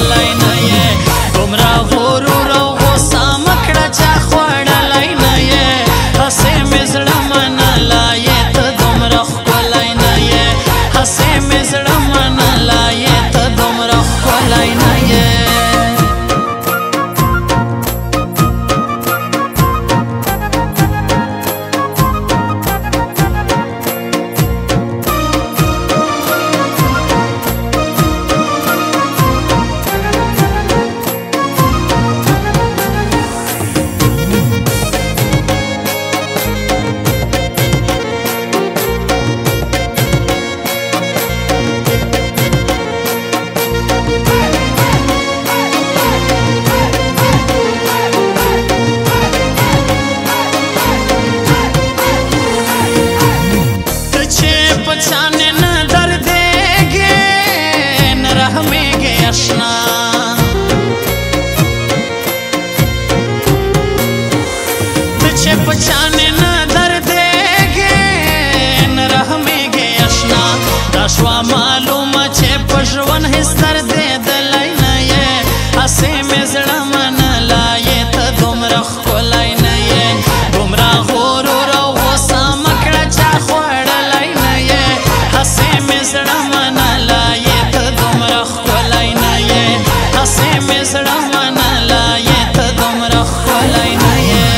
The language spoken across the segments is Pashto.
خوړلی نه یې دومره غرور او غوسه مه کړه چا خوړلی نه یې هسې مې زړه منله یې ته دومره ښکلی نه یې هسې مې زړه منله یې ته دومره ښکلی نه یې پچانے نہ دردیگے نہ رحمیگے اشنا دا شوا معلوم چھے پژون ہس دردیدلی نہ یہ ہسے میں زړه منلا یہ ته دومره ښکلی نه یې دومره غرور او غوسه مه کړه چا خوړلی نه یې هسې مې زړه منلا یہ ته دومره ښکلی نه یې هسې مې زړه منلا یہ ته دومره ښکلی نه یې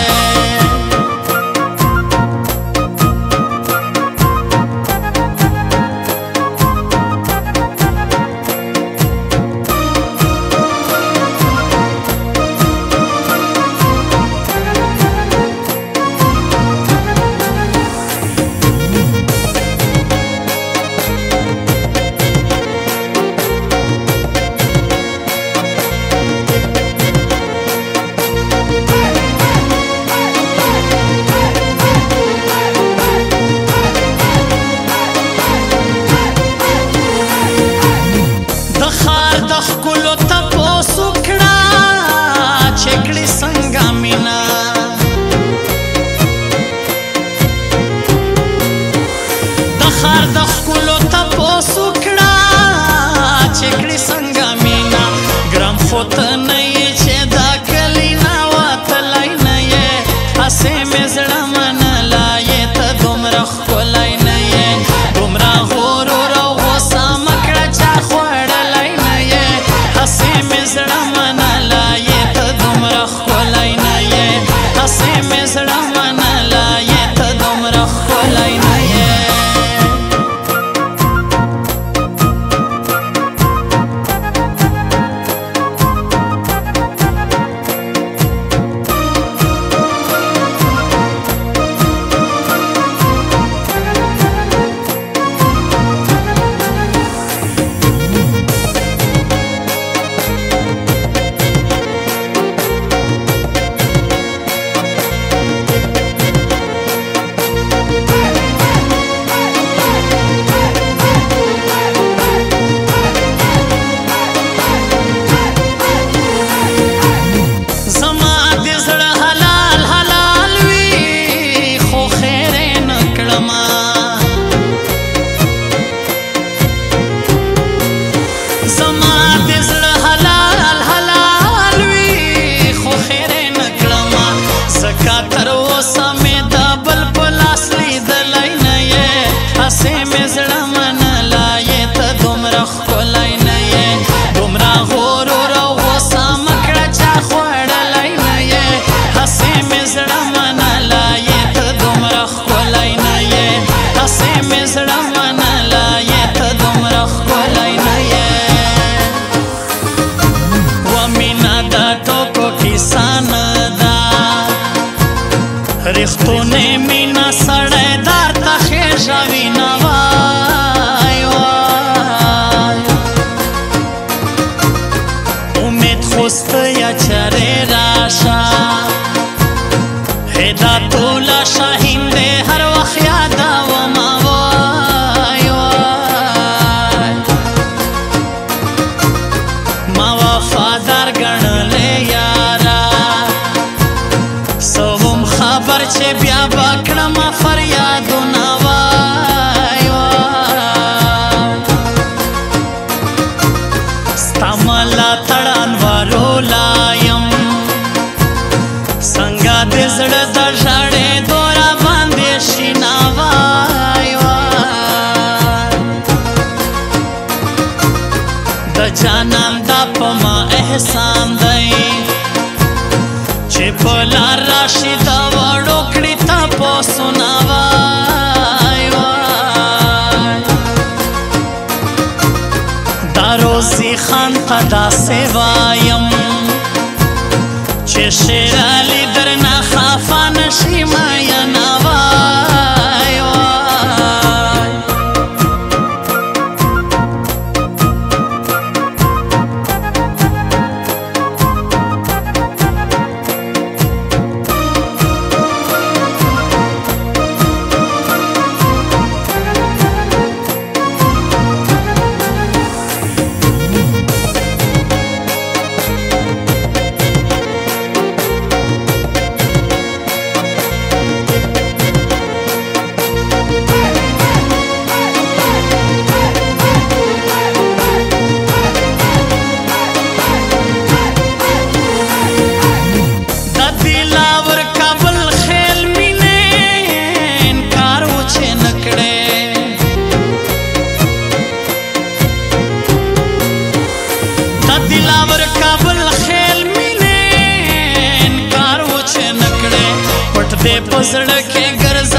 رښتونه مینا سړی درته خېژوي نه وای وای امید خوسته یا چرې راشه هدا توله شاهین دی هر وخت یادومه وای وای ما وفادار ګڼلی یاره خبر چې بیا بکړم فریادونه وای وای ستا ملا تړان ورولایم څنګه دې زړه د ژړې دورا باندې شینا وای د جانان دا په ما احسان دی چې په لار راشي د وړو کړي تپوسونه وای دا روزي خان ته داسې وایم چې شیر علي درنه خفه نشي میینه وای दिलावर काबल खेल मिने इनकार वो छे नकड़े पट दे पसड़ के गर्ज